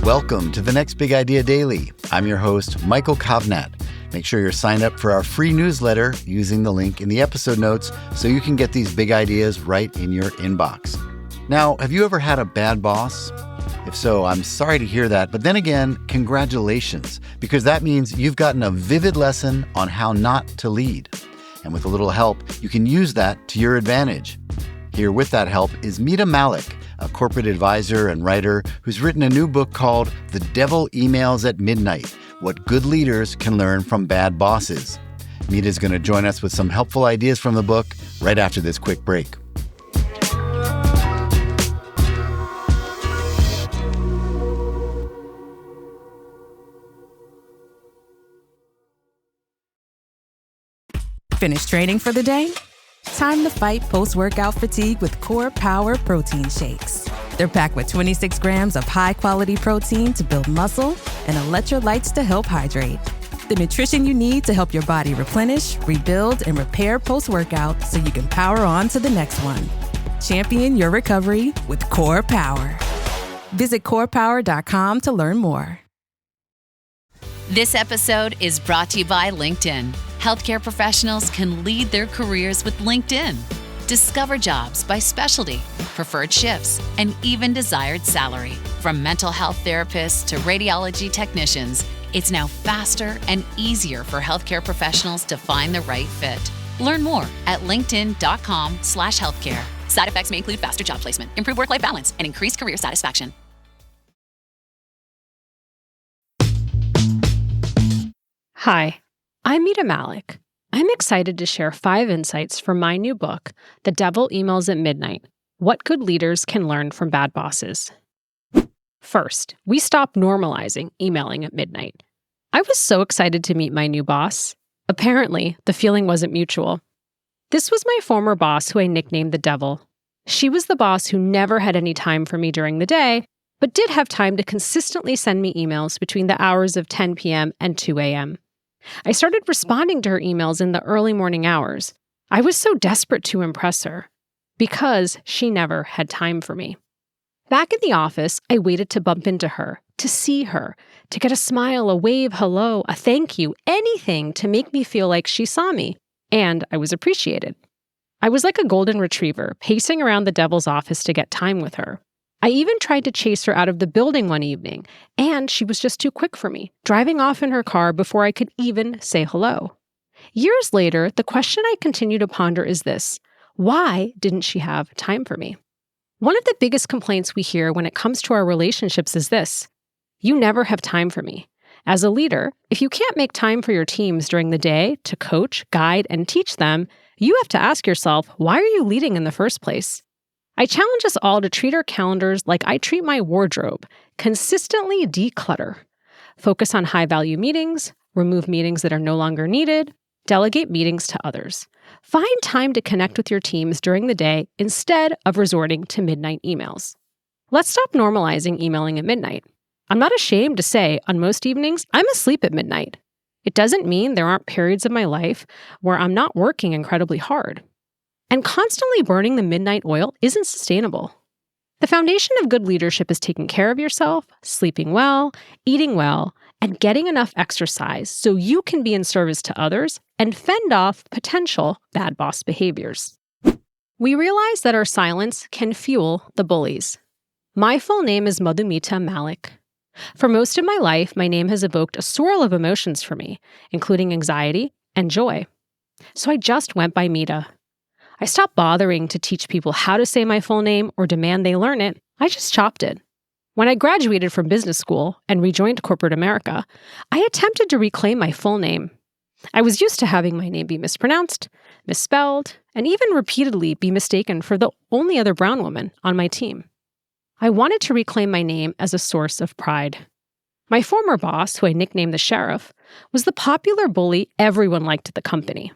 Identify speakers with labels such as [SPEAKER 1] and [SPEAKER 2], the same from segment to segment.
[SPEAKER 1] Welcome to the Next Big Idea Daily. I'm your host, Michael Kovnat. Make sure you're signed up for our free newsletter using the link in the episode notes so you can get these big ideas right in your inbox. Now, have you ever had a bad boss? If so, I'm sorry to hear that, but then again, congratulations, because that means you've gotten a vivid lesson on how not to lead. And with a little help, you can use that to your advantage. Here with that help is Meeta Malik, a corporate advisor and writer who's written a new book called The Devil Emails at Midnight: What Good Leaders Can Learn from Bad Bosses. Meeta's going to join us with some helpful ideas from the book right after this quick break.
[SPEAKER 2] Finished training for the day? Time to fight post-workout fatigue with Core Power Protein Shakes. They're packed with 26 grams of high-quality protein to build muscle and electrolytes to help hydrate. The nutrition you need to help your body replenish, rebuild, and repair post-workout so you can power on to the next one. Champion your recovery with Core Power. Visit corepower.com to learn more.
[SPEAKER 3] This episode is brought to you by LinkedIn. Healthcare professionals can lead their careers with LinkedIn. Discover jobs by specialty, preferred shifts, and even desired salary. From mental health therapists to radiology technicians, it's now faster and easier for healthcare professionals to find the right fit. Learn more at linkedin.com/healthcare. Side effects may include faster job placement, improved work-life balance, and increased career satisfaction.
[SPEAKER 4] Hi, I'm Meeta Malik. I'm excited to share 5 insights from my new book, The Devil Emails at Midnight: What Good Leaders Can Learn from Bad Bosses. First, we stopped normalizing emailing at midnight. I was so excited to meet my new boss. Apparently, the feeling wasn't mutual. This was my former boss who I nicknamed the Devil. She was the boss who never had any time for me during the day, but did have time to consistently send me emails between the hours of 10 p.m. and 2 a.m. I started responding to her emails in the early morning hours. I was so desperate to impress her because she never had time for me. Back in the office, I waited to bump into her, to see her, to get a smile, a wave, hello, a thank you, anything to make me feel like she saw me, and I was appreciated. I was like a golden retriever, pacing around the Devil's office to get time with her. I even tried to chase her out of the building one evening, and she was just too quick for me, driving off in her car before I could even say hello. Years later, the question I continue to ponder is this: why didn't she have time for me? One of the biggest complaints we hear when it comes to our relationships is this: you never have time for me. As a leader, if you can't make time for your teams during the day to coach, guide, and teach them, you have to ask yourself, why are you leading in the first place? I challenge us all to treat our calendars like I treat my wardrobe. Consistently declutter. Focus on high-value meetings, remove meetings that are no longer needed, delegate meetings to others. Find time to connect with your teams during the day instead of resorting to midnight emails. Let's stop normalizing emailing at midnight. I'm not ashamed to say, on most evenings, I'm asleep at midnight. It doesn't mean there aren't periods of my life where I'm not working incredibly hard. And constantly burning the midnight oil isn't sustainable. The foundation of good leadership is taking care of yourself, sleeping well, eating well, and getting enough exercise so you can be in service to others and fend off potential bad boss behaviors. We realize that our silence can fuel the bullies. My full name is Madhumita Malik. For most of my life, my name has evoked a swirl of emotions for me, including anxiety and joy. So I just went by Meeta. I stopped bothering to teach people how to say my full name or demand they learn it. I just chopped it. When I graduated from business school and rejoined corporate America, I attempted to reclaim my full name. I was used to having my name be mispronounced, misspelled, and even repeatedly be mistaken for the only other brown woman on my team. I wanted to reclaim my name as a source of pride. My former boss, who I nicknamed the Sheriff, was the popular bully everyone liked at the company.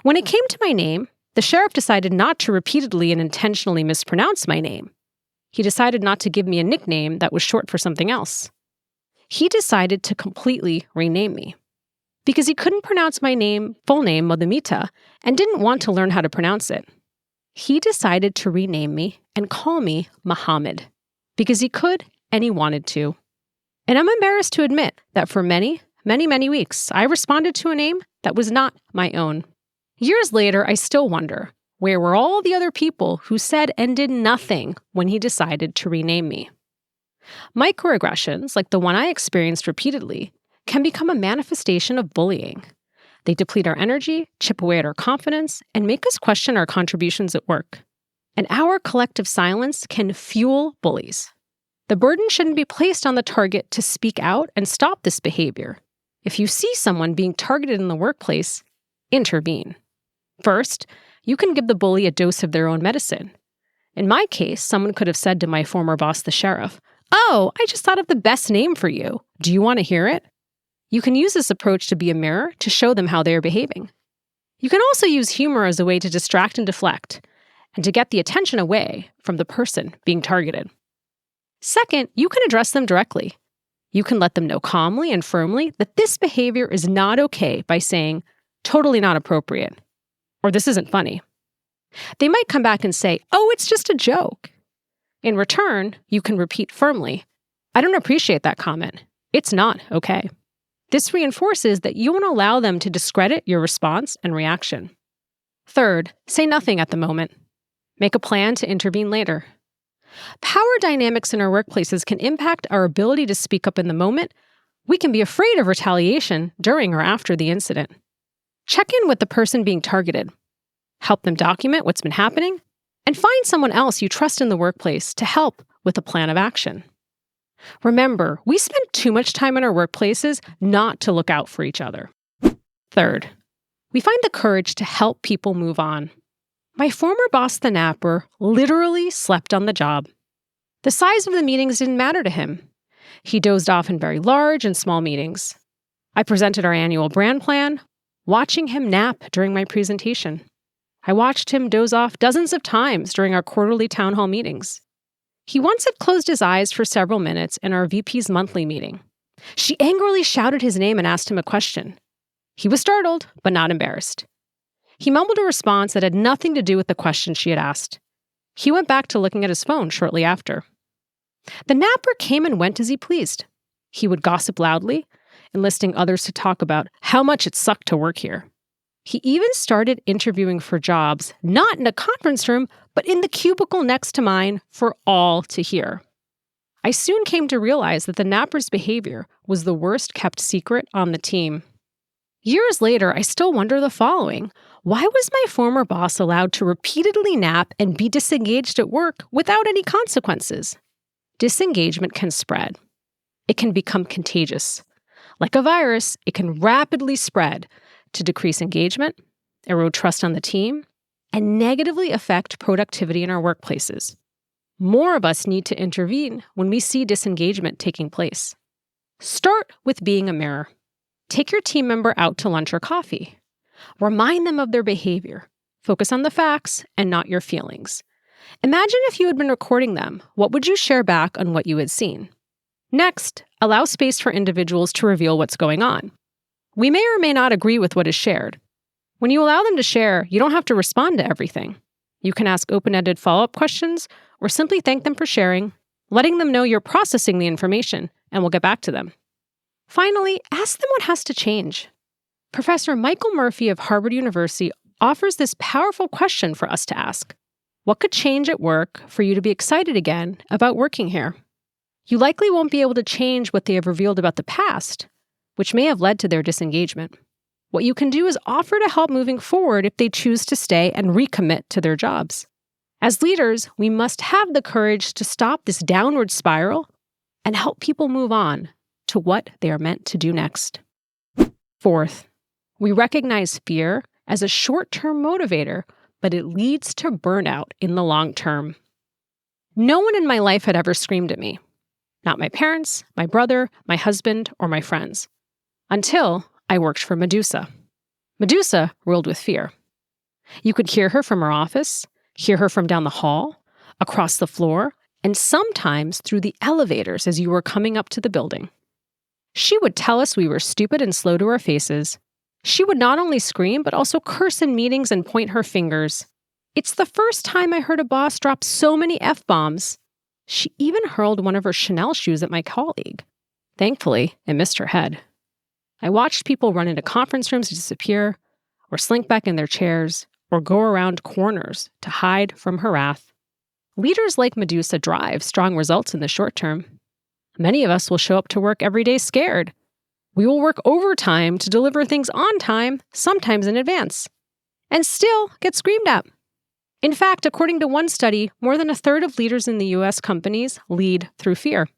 [SPEAKER 4] When it came to my name, the Sheriff decided not to repeatedly and intentionally mispronounce my name. He decided not to give me a nickname that was short for something else. He decided to completely rename me. Because he couldn't pronounce my full name, Madhumita, and didn't want to learn how to pronounce it. He decided to rename me and call me Muhammad, because he could and he wanted to. And I'm embarrassed to admit that for many, many, many weeks, I responded to a name that was not my own. Years later, I still wonder, where were all the other people who said and did nothing when he decided to rename me? Microaggressions, like the one I experienced repeatedly, can become a manifestation of bullying. They deplete our energy, chip away at our confidence, and make us question our contributions at work. And our collective silence can fuel bullies. The burden shouldn't be placed on the target to speak out and stop this behavior. If you see someone being targeted in the workplace, intervene. First, you can give the bully a dose of their own medicine. In my case, someone could have said to my former boss, the sheriff, "Oh, I just thought of the best name for you. Do you want to hear it?" You can use this approach to be a mirror to show them how they are behaving. You can also use humor as a way to distract and deflect, and to get the attention away from the person being targeted. Second, you can address them directly. You can let them know calmly and firmly that this behavior is not okay by saying, "Totally not appropriate," or "This isn't funny." They might come back and say, "Oh, it's just a joke." In return, you can repeat firmly, "I don't appreciate that comment. It's not okay." This reinforces that you won't allow them to discredit your response and reaction. Third, say nothing at the moment. Make a plan to intervene later. Power dynamics in our workplaces can impact our ability to speak up in the moment. We can be afraid of retaliation during or after the incident. Check in with the person being targeted. Help them document what's been happening, and find someone else you trust in the workplace to help with a plan of action. Remember, we spend too much time in our workplaces not to look out for each other. Third, we find the courage to help people move on. My former boss, the napper, literally slept on the job. The size of the meetings didn't matter to him. He dozed off in very large and small meetings. I presented our annual brand plan, watching him nap during my presentation. I watched him doze off dozens of times during our quarterly town hall meetings. He once had closed his eyes for several minutes in our VP's monthly meeting. She angrily shouted his name and asked him a question. He was startled, but not embarrassed. He mumbled a response that had nothing to do with the question she had asked. He went back to looking at his phone shortly after. The napper came and went as he pleased. He would gossip loudly, enlisting others to talk about how much it sucked to work here. He even started interviewing for jobs, not in a conference room, but in the cubicle next to mine for all to hear. I soon came to realize that the napper's behavior was the worst kept secret on the team. Years later, I still wonder the following. Why was my former boss allowed to repeatedly nap and be disengaged at work without any consequences? Disengagement can spread. It can become contagious. Like a virus, it can rapidly spread to decrease engagement, erode trust on the team, and negatively affect productivity in our workplaces. More of us need to intervene when we see disengagement taking place. Start with being a mirror. Take your team member out to lunch or coffee. Remind them of their behavior. Focus on the facts and not your feelings. Imagine if you had been recording them. What would you share back on what you had seen? Next, allow space for individuals to reveal what's going on. We may or may not agree with what is shared. When you allow them to share, you don't have to respond to everything. You can ask open-ended follow-up questions or simply thank them for sharing, letting them know you're processing the information and we'll get back to them. Finally, ask them what has to change. Professor Michael Murphy of Harvard University offers this powerful question for us to ask. What could change at work for you to be excited again about working here? You likely won't be able to change what they have revealed about the past, which may have led to their disengagement. What you can do is offer to help moving forward if they choose to stay and recommit to their jobs. As leaders, we must have the courage to stop this downward spiral and help people move on to what they are meant to do next. Fourth, we recognize fear as a short-term motivator, but it leads to burnout in the long term. No one in my life had ever screamed at me. Not my parents, my brother, my husband, or my friends. Until I worked for Medusa. Medusa ruled with fear. You could hear her from her office, hear her from down the hall, across the floor, and sometimes through the elevators as you were coming up to the building. She would tell us we were stupid and slow to our faces. She would not only scream, but also curse in meetings and point her fingers. It's the first time I heard a boss drop so many F-bombs. She even hurled one of her Chanel shoes at my colleague. Thankfully, it missed her head. I watched people run into conference rooms to disappear, or slink back in their chairs, or go around corners to hide from her wrath. Leaders like Medusa drive strong results in the short term. Many of us will show up to work every day scared. We will work overtime to deliver things on time, sometimes in advance, and still get screamed at. In fact, according to one study, more than a third of leaders in the U.S. companies lead through fear.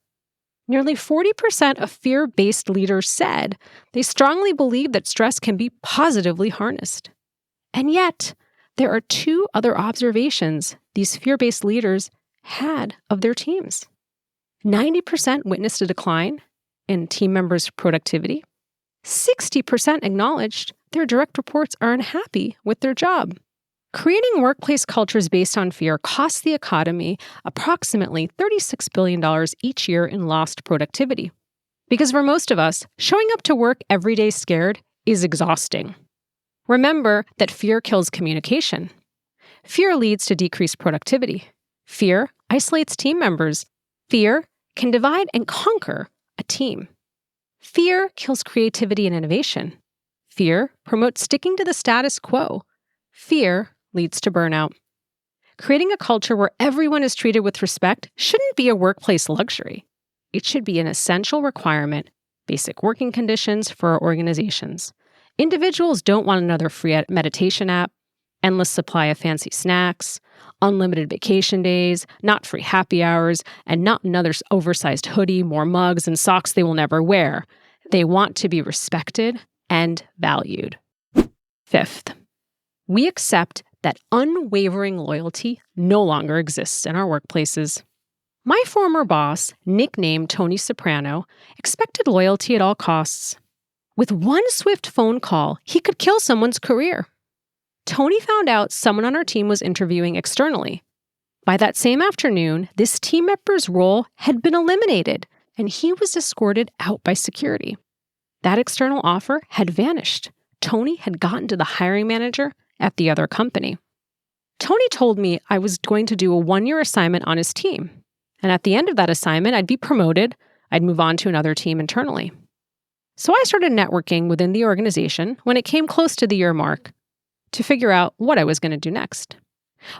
[SPEAKER 4] Nearly 40% of fear-based leaders said they strongly believe that stress can be positively harnessed. And yet, there are two other observations these fear-based leaders had of their teams. 90% witnessed a decline in team members' productivity. 60% acknowledged their direct reports are unhappy with their job. Creating workplace cultures based on fear costs the economy approximately $36 billion each year in lost productivity. Because for most of us, showing up to work every day scared is exhausting. Remember that fear kills communication. Fear leads to decreased productivity. Fear isolates team members. Fear can divide and conquer a team. Fear kills creativity and innovation. Fear promotes sticking to the status quo. Fear leads to burnout. Creating a culture where everyone is treated with respect shouldn't be a workplace luxury. It should be an essential requirement, basic working conditions for our organizations. Individuals don't want another free meditation app, endless supply of fancy snacks, unlimited vacation days, not free happy hours, and not another oversized hoodie, more mugs, and socks they will never wear. They want to be respected and valued. Fifth, we accept that unwavering loyalty no longer exists in our workplaces. My former boss, nicknamed Tony Soprano, expected loyalty at all costs. With one swift phone call, he could kill someone's career. Tony found out someone on our team was interviewing externally. By that same afternoon, this team member's role had been eliminated, and he was escorted out by security. That external offer had vanished. Tony had gotten to the hiring manager at the other company. Tony told me I was going to do a 1-year assignment on his team. And at the end of that assignment, I'd be promoted. I'd move on to another team internally. So I started networking within the organization when it came close to the year mark to figure out what I was going to do next.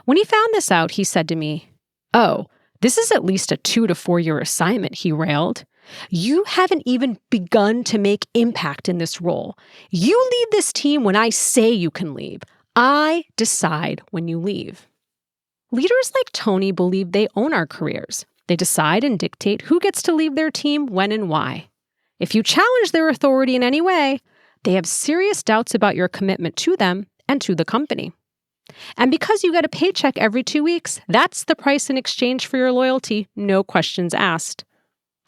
[SPEAKER 4] When he found this out, he said to me, "Oh, this is at least a 2 to 4 year assignment," he railed. "You haven't even begun to make impact in this role. You leave this team when I say you can leave. I decide when you leave." Leaders like Tony believe they own our careers. They decide and dictate who gets to leave their team, when, and why. If you challenge their authority in any way, they have serious doubts about your commitment to them and to the company. And because you get a paycheck every 2 weeks, that's the price in exchange for your loyalty, no questions asked.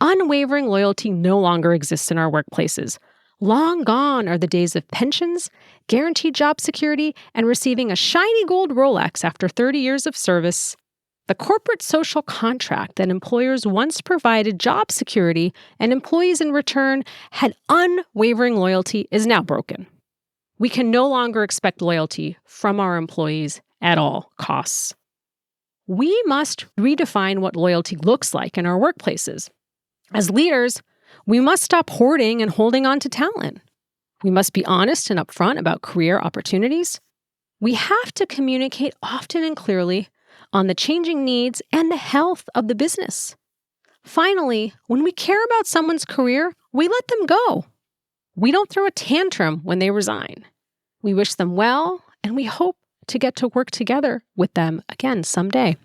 [SPEAKER 4] Unwavering loyalty no longer exists in our workplaces. Long gone are the days of pensions, guaranteed job security, and receiving a shiny gold Rolex after 30 years of service. The corporate social contract that employers once provided job security and employees in return had unwavering loyalty is now broken. We can no longer expect loyalty from our employees at all costs. We must redefine what loyalty looks like in our workplaces. As leaders, we must stop hoarding and holding on to talent. We must be honest and upfront about career opportunities. We have to communicate often and clearly on the changing needs and the health of the business. Finally, when we care about someone's career, we let them go. We don't throw a tantrum when they resign. We wish them well, and we hope to get to work together with them again someday.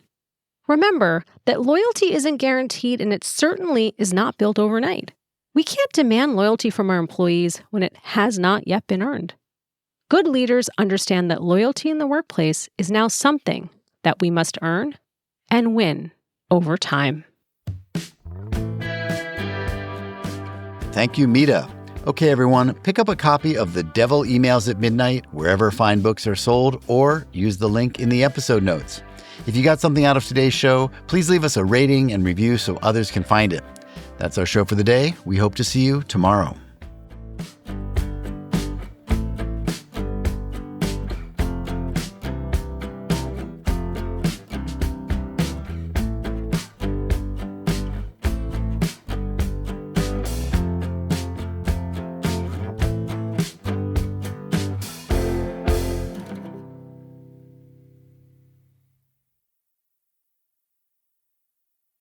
[SPEAKER 4] Remember that loyalty isn't guaranteed, and it certainly is not built overnight. We can't demand loyalty from our employees when it has not yet been earned. Good leaders understand that loyalty in the workplace is now something that we must earn and win over time.
[SPEAKER 1] Thank you, Mita. Okay, everyone, pick up a copy of The Devil Emails at Midnight wherever fine books are sold, or use the link in the episode notes. If you got something out of today's show, please leave us a rating and review so others can find it. That's our show for the day. We hope to see you tomorrow.